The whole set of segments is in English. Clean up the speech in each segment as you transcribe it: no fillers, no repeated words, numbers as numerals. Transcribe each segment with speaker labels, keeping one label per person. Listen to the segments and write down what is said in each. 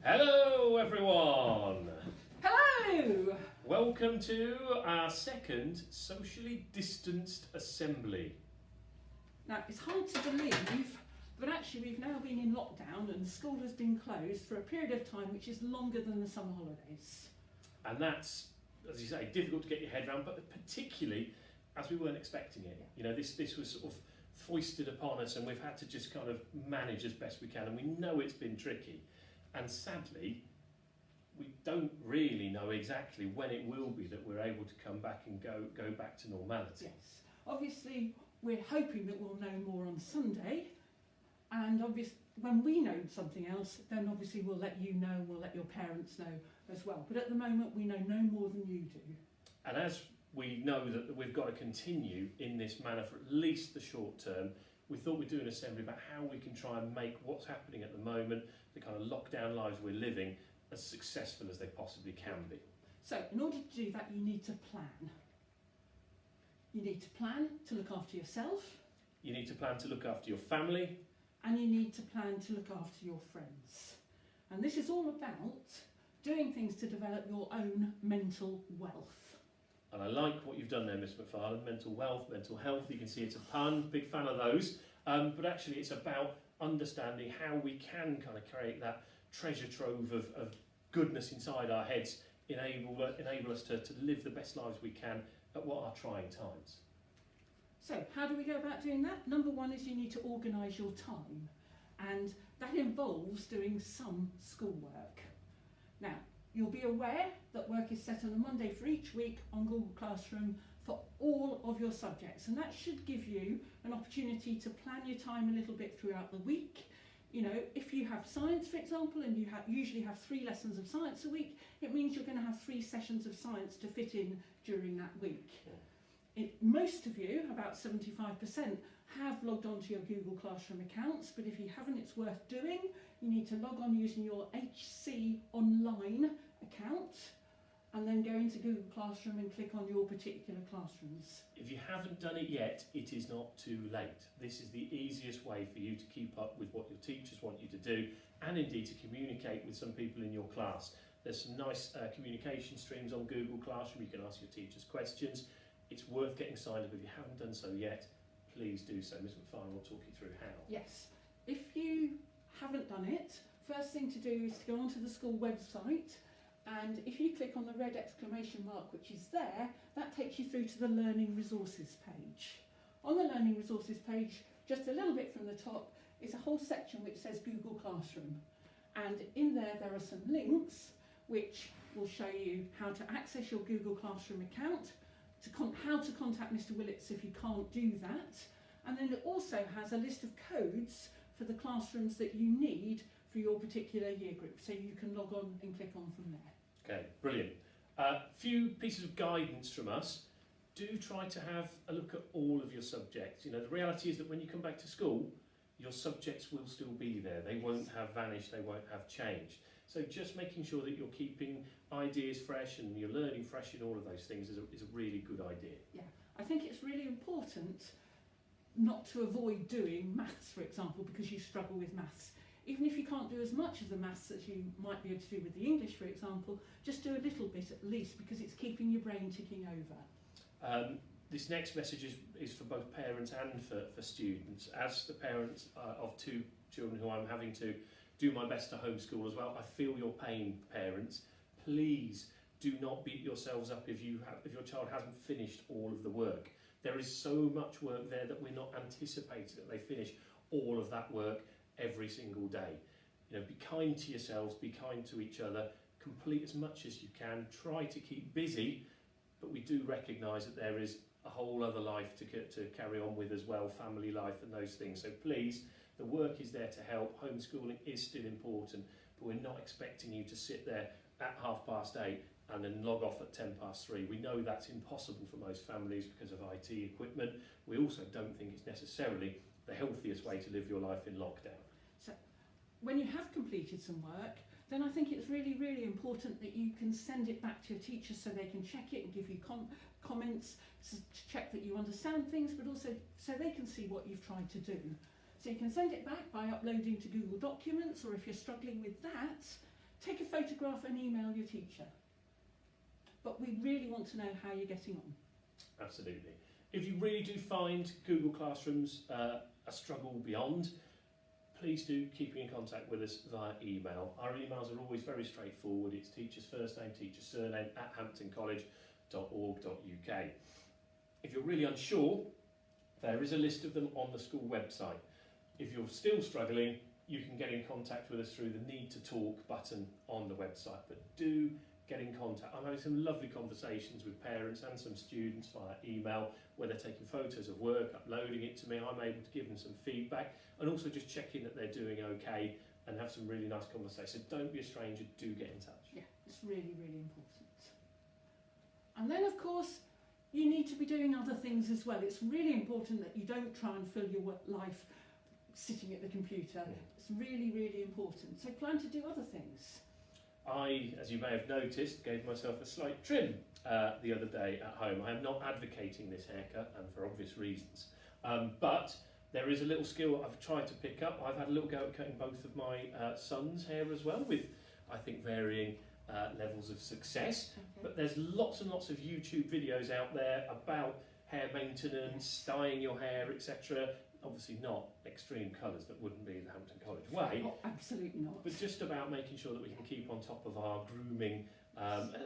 Speaker 1: Hello everyone!
Speaker 2: Hello!
Speaker 1: Welcome to our second socially distanced assembly.
Speaker 2: Now, it's hard to believe, but actually we've now been in lockdown and school has been closed for a period of time which is longer than the summer holidays.
Speaker 1: And that's, as you say, difficult to get your head around, but particularly as we weren't expecting it. You know, this was sort of foisted upon us and we've had to just kind of manage as best we can, and we know it's been tricky. And sadly, we don't really know exactly when it will be that we're able to come back and go back to normality.
Speaker 2: Yes. Obviously, we're hoping that we'll know more on Sunday, and obviously when we know something else, then obviously we'll let you know, we'll let your parents know as well. But at the moment, we know no more than you do.
Speaker 1: And as we know that we've got to continue in this manner for at least the short term, we thought we'd do an assembly about how we can try and make what's happening at the moment, the kind of lockdown lives we're living, as successful as they possibly can be.
Speaker 2: So in order to do that, you need to plan. You need to plan to look after yourself.
Speaker 1: You need to plan to look after your family.
Speaker 2: And you need to plan to look after your friends. And this is all about doing things to develop your own mental wealth.
Speaker 1: And I like what you've done there, Ms Macfarlane, mental wealth, mental health. You can see it's a pun, big fan of those. But actually it's about understanding how we can kind of create that treasure trove of goodness inside our heads, enable us to live the best lives we can at what are trying times.
Speaker 2: So how do we go about doing that? Number one is you need to organise your time, and that involves doing some schoolwork. Now, you'll be aware that work is set on a Monday for each week on Google Classroom for all of your subjects, and that should give you an opportunity to plan your time a little bit throughout the week. You know, if you have science, for example, and you usually have 3 lessons of science a week, it means you're going to have 3 sessions of science to fit in during that week. Most of you, about 75%, have logged on to your Google Classroom accounts, but if you haven't, it's worth doing. You need to log on using your HC Online account and then go into Google Classroom and click on your particular classrooms.
Speaker 1: If you haven't done it yet, it is not too late. This is the easiest way for you to keep up with what your teachers want you to do, and indeed to communicate with some people in your class. There's some nice communication streams on Google Classroom. You can ask your teachers questions. It's worth getting signed up. If you haven't done so yet, please do so. Ms Macfarlane will talk you through how.
Speaker 2: Yes. If you haven't done it, first thing to do is to go onto the school website, and if you click on the red exclamation mark which is there, that takes you through to the Learning Resources page. On the Learning Resources page, just a little bit from the top, is a whole section which says Google Classroom. And in there are some links which will show you how to access your Google Classroom account, how to contact Mr Willits if you can't do that, and then it also has a list of codes for the classrooms that you need for your particular year group, so you can log on and click on from there.
Speaker 1: Okay, brilliant. Few pieces of guidance from us. Do try to have a look at all of your subjects. You know, the reality is that when you come back to school, your subjects will still be there. They won't have vanished, they won't have changed. So just making sure that you're keeping ideas fresh and you're learning fresh in all of those things is a really good idea.
Speaker 2: Yeah, I think it's really important not to avoid doing maths, for example, because you struggle with maths. Even if you can't do as much of the maths as you might be able to do with the English, for example, just do a little bit at least, because it's keeping your brain ticking over.
Speaker 1: This next message is for both parents and for students. As the parents of 2 children who I'm having to do my best to homeschool as well, I feel your pain, parents. Please do not beat yourselves up if your child hasn't finished all of the work. There is so much work there that we're not anticipating that they finish all of that work every single day. You know, be kind to yourselves, be kind to each other, complete as much as you can, try to keep busy, but we do recognise that there is a whole other life to carry on with as well, family life and those things. So please, the work is there to help. Homeschooling is still important, but we're not expecting you to sit there at 8:30 and then log off at 3:10. We know that's impossible for most families because of IT equipment. We also don't think it's necessarily the healthiest way to live your life in lockdown.
Speaker 2: So when you have completed some work, then I think it's really, really important that you can send it back to your teachers so they can check it and give you comments to check that you understand things, but also so they can see what you've tried to do. So you can send it back by uploading to Google Documents, or if you're struggling with that, take a photograph and email your teacher. But we really want to know how you're getting on.
Speaker 1: Absolutely. If you really do find Google Classrooms a struggle beyond, please do keep in contact with us via email. Our emails are always very straightforward. It's teacher's first name, teacher's surname @hamptoncollege.org.uk. If you're really unsure, there is a list of them on the school website. If you're still struggling, you can get in contact with us through the Need to Talk button on the website. But do get in contact. I'm having some lovely conversations with parents and some students via email where they're taking photos of work, uploading it to me. I'm able to give them some feedback and also just checking that they're doing okay and have some really nice conversations. So don't be a stranger, do get in touch.
Speaker 2: Yeah, it's really, really important. And then, of course, you need to be doing other things as well. It's really important that you don't try and fill your life sitting at the computer. It's really, really important. So plan to do other things.
Speaker 1: I, as you may have noticed, gave myself a slight trim the other day at home. I am not advocating this haircut, and for obvious reasons. But there is a little skill I've tried to pick up. I've had a little go at cutting both of my sons' hair as well, with, I think, varying levels of success.
Speaker 2: Okay.
Speaker 1: But there's lots and lots of YouTube videos out there about hair maintenance, dyeing your hair, etc. Obviously not extreme colours that wouldn't be the Hampton College way.
Speaker 2: Oh, absolutely not.
Speaker 1: But just about making sure that we can keep on top of our grooming.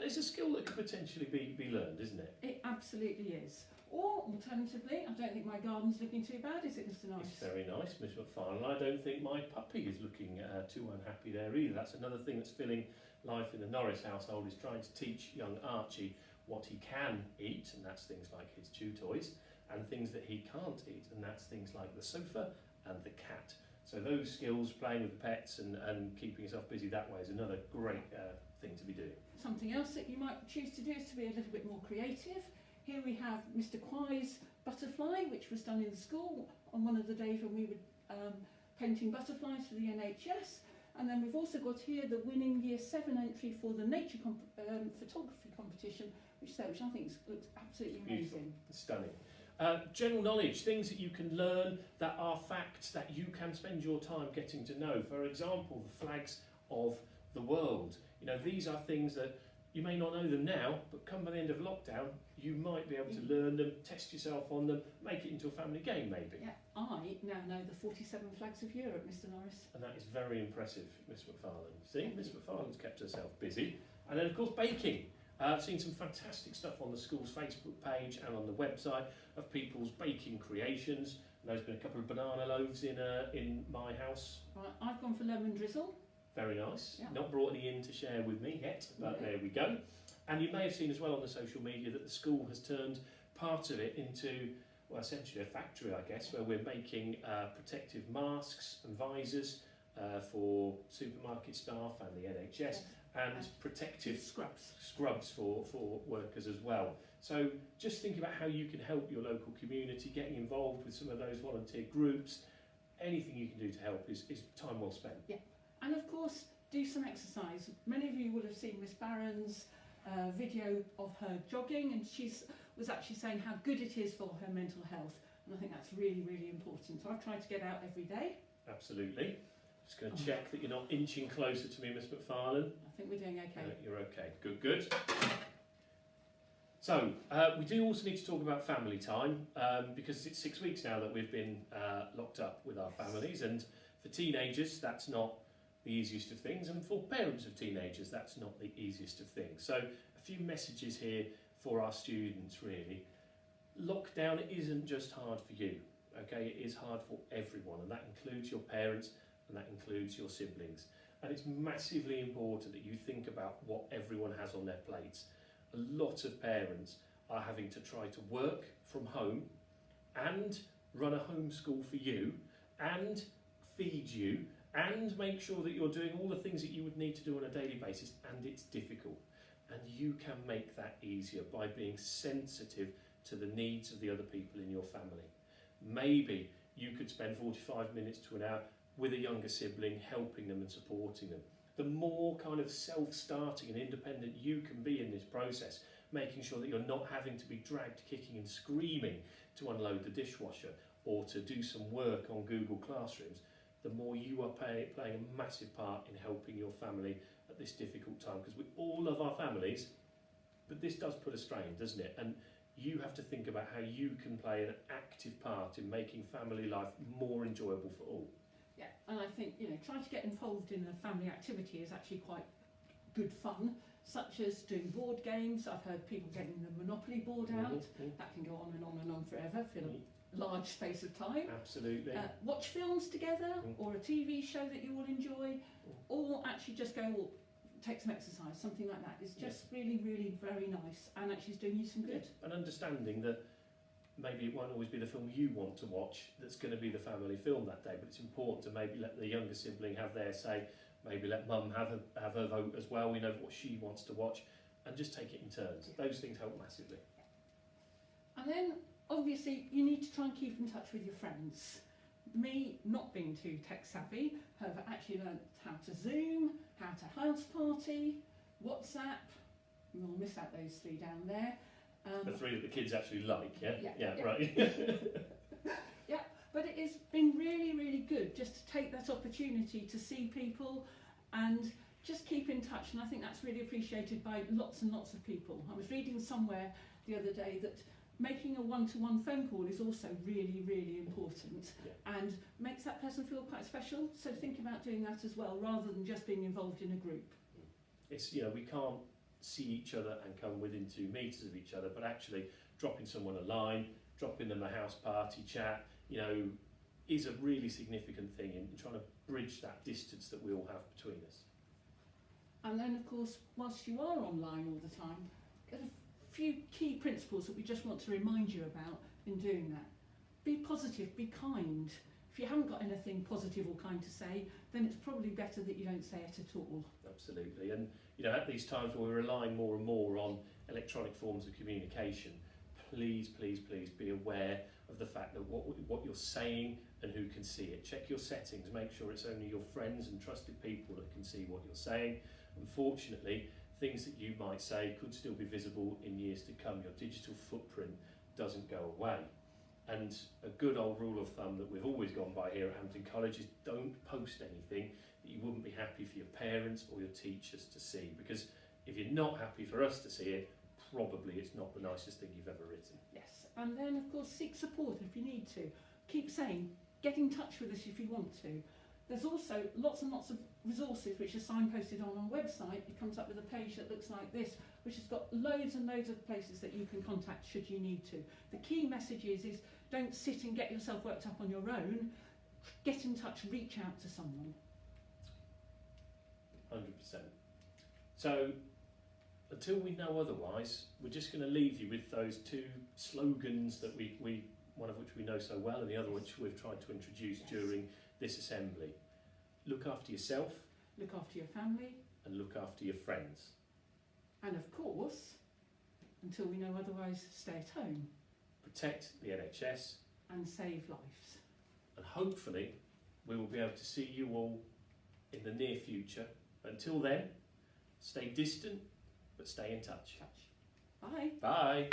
Speaker 1: It's a skill that could potentially be learned, isn't it?
Speaker 2: It absolutely is. Or, alternatively, I don't think my garden's looking too bad, is it, Mr. Norris?
Speaker 1: It's very nice, Miss Macfarlane. I don't think my puppy is looking too unhappy there either. That's another thing that's filling life in the Norris household, is trying to teach young Archie what he can eat, and that's things like his chew toys, and things that he can't eat, and that's things like the sofa and the cat. So those skills, playing with the pets and keeping yourself busy that way, is another great thing to be doing.
Speaker 2: Something else that you might choose to do is to be a little bit more creative. Here we have Mr. Quai's butterfly, which was done in school on one of the days when we were painting butterflies for the NHS. And then we've also got here the winning Year 7 entry for the nature photography competition, which I think looks absolutely amazing.
Speaker 1: It's stunning. General knowledge, things that you can learn that are facts that you can spend your time getting to know. For example, the flags of the world. You know, these are things that you may not know them now, but come by the end of lockdown, you might be able to learn them, test yourself on them, make it into a family game maybe.
Speaker 2: Yeah, I now know the 47 flags of Europe, Mr. Norris.
Speaker 1: And that is very impressive, Miss Macfarlane. See, Miss Macfarlane's kept herself busy. And then, of course, baking. I've seen some fantastic stuff on the school's Facebook page and on the website of people's baking creations. And there's been a couple of banana loaves in my house.
Speaker 2: Right, I've gone for lemon drizzle.
Speaker 1: Very nice.
Speaker 2: Yeah.
Speaker 1: Not brought any in to share with me yet, but
Speaker 2: Okay.
Speaker 1: there we go. And you may have seen as well on the social media that the school has turned part of it into, well, essentially a factory, I guess, where we're making protective masks and visors for supermarket staff and the NHS, and protective scrubs for workers as well. So just think about how you can help your local community, getting involved with some of those volunteer groups. Anything you can do to help is time well spent.
Speaker 2: Yeah, and of course, do some exercise. Many of you will have seen Miss Barron's video of her jogging, and she was actually saying how good it is for her mental health, and I think that's really, really important. So I've tried to get out every day.
Speaker 1: Absolutely. Just going to check that you're not inching closer to me, Miss Macfarlane.
Speaker 2: I think we're doing okay.
Speaker 1: You're okay. Good, good. So, we do also need to talk about family time, because it's 6 weeks now that we've been locked up with our families, and for teenagers that's not the easiest of things, and for parents of teenagers that's not the easiest of things. So a few messages here for our students really. Lockdown isn't just hard for you, okay? It is hard for everyone, and that includes your parents and that includes your siblings. And it's massively important that you think about what everyone has on their plates. A lot of parents are having to try to work from home and run a homeschool for you and feed you and make sure that you're doing all the things that you would need to do on a daily basis, and it's difficult. And you can make that easier by being sensitive to the needs of the other people in your family. Maybe you could spend 45 minutes to an hour with a younger sibling, helping them and supporting them. The more kind of self-starting and independent you can be in this process, making sure that you're not having to be dragged kicking and screaming to unload the dishwasher or to do some work on Google Classrooms, the more you are playing a massive part in helping your family at this difficult time, because we all love our families, but this does put a strain, doesn't it? And you have to think about how you can play an active part in making family life more enjoyable for all.
Speaker 2: Yeah, and I think, trying to get involved in a family activity is actually quite good fun, such as doing board games. I've heard people getting the Monopoly board out. That can go on and on and on forever for a large space of time.
Speaker 1: Absolutely.
Speaker 2: Watch films together, or a TV show that you all enjoy, or actually just go, take some exercise, something like that. It's just really, really very nice, and actually it's doing you some good.
Speaker 1: And understanding that maybe it won't always be the film you want to watch that's going to be the family film that day, but it's important to maybe let the younger sibling have their say, maybe let mum have her vote as well. We know what she wants to watch, and just take it in turns. Those things help massively.
Speaker 2: And then obviously you need to try and keep in touch with your friends. Me, not being too tech savvy, have actually learned how to Zoom, how to house party, WhatsApp. We'll miss out those three down there.
Speaker 1: The three that the kids actually like, yeah. Right.
Speaker 2: Yeah, but it has been really, really good just to take that opportunity to see people and just keep in touch, and I think that's really appreciated by lots and lots of people. I was reading somewhere the other day that making a one-to-one phone call is also really, really important, and makes that person feel quite special. So think about doing that as well, rather than just being involved in a group. It's,
Speaker 1: we can't see each other and come within 2 meters of each other, but actually dropping someone a line, dropping them a house party chat, is a really significant thing in trying to bridge that distance that we all have between us.
Speaker 2: And then, of course, whilst you are online all the time, a few key principles that we just want to remind you about in doing that. Be positive, be kind. If you haven't got anything positive or kind to say, then it's probably better that you don't say it at all.
Speaker 1: Absolutely. And at these times where we're relying more and more on electronic forms of communication, please, please, please be aware of the fact that what you're saying and who can see it. Check your settings, make sure it's only your friends and trusted people that can see what you're saying. Unfortunately, things that you might say could still be visible in years to come. Your digital footprint doesn't go away. And a good old rule of thumb that we've always gone by here at Hampton College is don't post anything that you wouldn't be happy for your parents or your teachers to see, because if you're not happy for us to see it, probably it's not the nicest thing you've ever written.
Speaker 2: Yes, and then of course seek support if you need to. Keep saying, get in touch with us if you want to. There's also lots and lots of resources which are signposted on our website. It comes up with a page that looks like this, which has got loads and loads of places that you can contact should you need to. The key message is don't sit and get yourself worked up on your own. Get in touch, reach out to someone.
Speaker 1: 100%. So until we know otherwise, we're just going to leave you with those 2 slogans that we one of which we know so well, and the other which we've tried to introduce during this assembly. Look after yourself.
Speaker 2: Look after your family.
Speaker 1: And look after your friends.
Speaker 2: And of course, until we know otherwise, stay at home.
Speaker 1: Protect the NHS.
Speaker 2: And save lives.
Speaker 1: And hopefully we will be able to see you all in the near future. Until then, stay distant, but stay in touch.
Speaker 2: Bye.
Speaker 1: Bye.